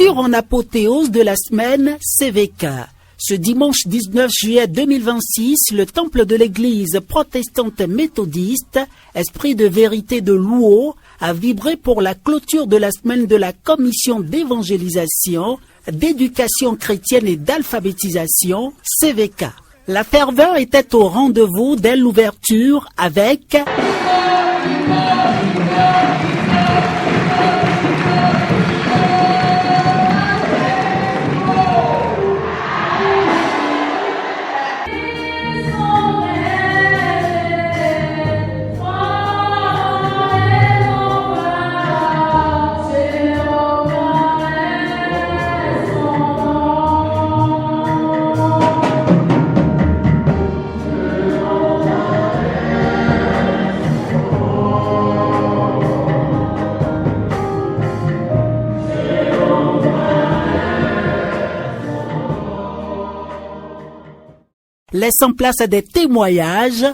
Clôture en apothéose de la semaine CVK. Ce dimanche 19 juillet 2026, le temple de l'église protestante méthodiste, Esprit de vérité de Louo, a vibré pour la clôture de la semaine de la commission d'évangélisation, d'éducation chrétienne et d'alphabétisation, CVK. La ferveur était au rendez-vous dès l'ouverture avec laissant place à des témoignages.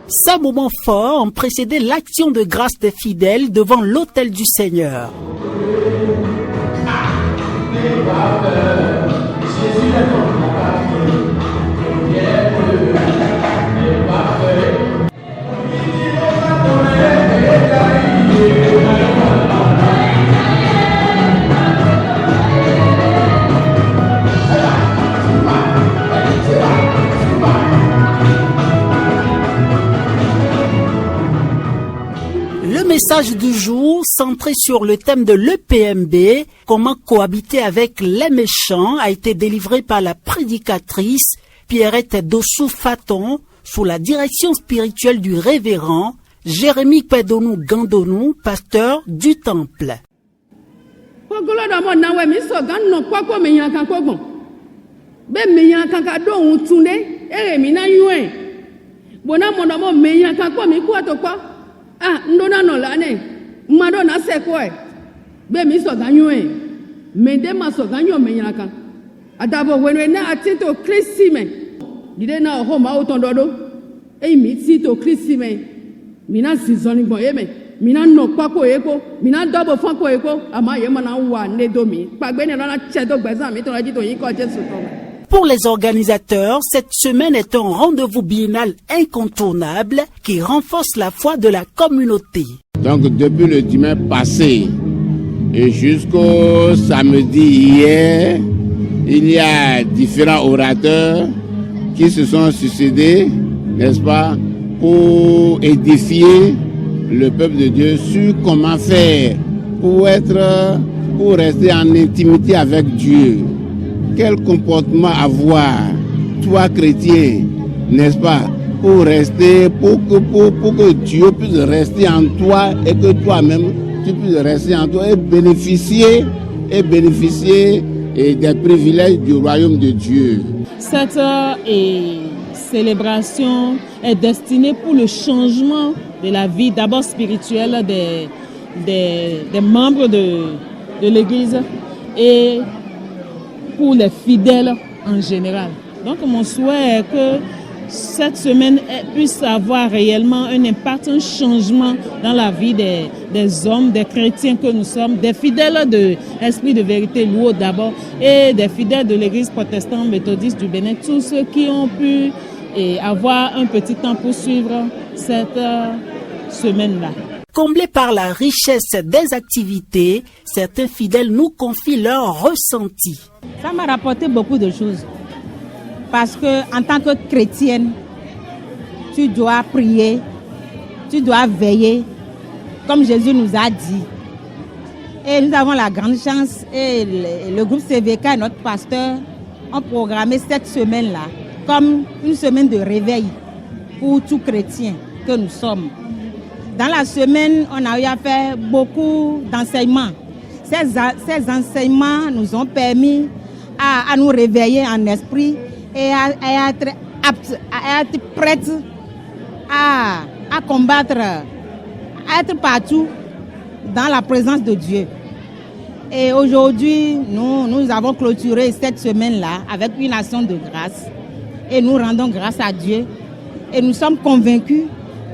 Ces moments forts ont précédé l'action de grâce des fidèles devant l'autel du Seigneur. Le message du jour, centré sur le thème de l'EPMB, comment cohabiter avec les méchants, a été délivré par la prédicatrice Pierrette Dossou-Faton sous la direction spirituelle du révérend Jérémie Pedonou Gandonou, pasteur du temple. Ndona no lane mado na sekwe be mi so ganyo mende ma so ganyo menyaka adabo wenwe na atito krisime dide na ho ma otondodo mi tito krisime mina sizoni bo mina no pako eko mina double fako eko ama yema na wa nedomi pagbe ne na chedo gbezan mi to la dito yin ko Jesu to. Pour les organisateurs, cette semaine est un rendez-vous biennal incontournable qui renforce la foi de la communauté. Donc depuis le dimanche passé et jusqu'au samedi hier, il y a différents orateurs qui se sont succédés, n'est-ce pas, pour édifier le peuple de Dieu sur comment faire pour rester en intimité avec Dieu. Quel comportement avoir, toi chrétien, n'est-ce pas, pour rester, pour que Dieu puisse rester en toi et que toi-même tu puisses rester en toi et bénéficier des privilèges du royaume de Dieu. Cette célébration est destinée pour le changement de la vie, d'abord spirituelle des membres de l'Église et pour les fidèles en général. Donc mon souhait est que cette semaine puisse avoir réellement un impact, un changement dans la vie des hommes, des chrétiens que nous sommes, des fidèles de Esprit de vérité Louo d'abord et des fidèles de l'Église protestante méthodiste du Bénin, tous ceux qui ont pu avoir un petit temps pour suivre cette semaine-là. Comblés par la richesse des activités, certains fidèles nous confient leurs ressentis. Ça m'a rapporté beaucoup de choses. Parce que en tant que chrétienne, tu dois prier, tu dois veiller, comme Jésus nous a dit. Et nous avons la grande chance, et le groupe CVK et notre pasteur ont programmé cette semaine-là comme une semaine de réveil. pour tout chrétien que nous sommes. Dans la semaine, on a eu à faire beaucoup d'enseignements. Ces enseignements nous ont permis à nous réveiller en esprit et à être aptes, à être prêts à combattre, à être partout dans la présence de Dieu. Et aujourd'hui, nous avons clôturé cette semaine-là avec une action de grâce. Et nous rendons grâce à Dieu. Et nous sommes convaincus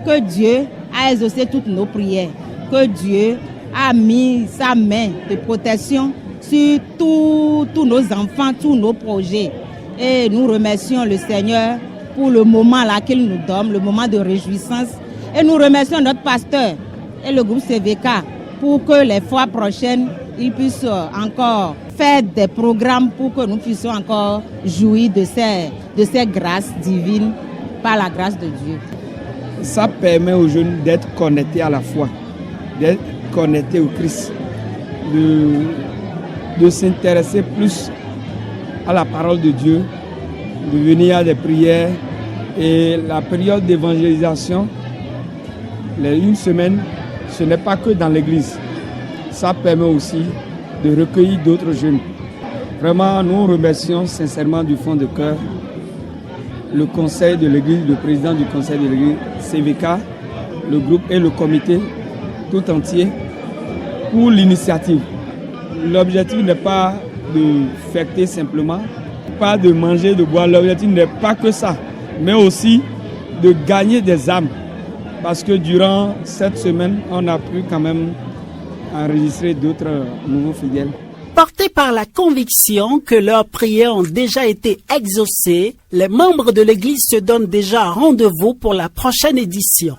que Dieu a exaucé toutes nos prières. Que Dieu a mis sa main de protection sur tous nos enfants, tous nos projets. Et nous remercions le Seigneur pour le moment là qu'il nous donne, le moment de réjouissance. Et nous remercions notre pasteur et le groupe CVK pour que les fois prochaines, ils puissent encore faire des programmes pour que nous puissions encore jouir de ces grâces divines par la grâce de Dieu. Ça permet aux jeunes d'être connectés à la foi, d'être connectés au Christ, de s'intéresser plus à la parole de Dieu, de venir à des prières. Et la période d'évangélisation, une semaine, ce n'est pas que dans l'église. Ça permet aussi de recueillir d'autres jeunes. Vraiment, nous remercions sincèrement du fond de cœur le conseil de l'église, le président du conseil de l'église, CVK, le groupe et le comité tout entier pour l'initiative. L'objectif n'est pas de fêter simplement, pas de manger, de boire. L'objectif n'est pas que ça, mais aussi de gagner des âmes. Parce que durant cette semaine, on a pu quand même enregistrer d'autres nouveaux fidèles. Portés par la conviction que leurs prières ont déjà été exaucées, les membres de l'Église se donnent déjà rendez-vous pour la prochaine édition.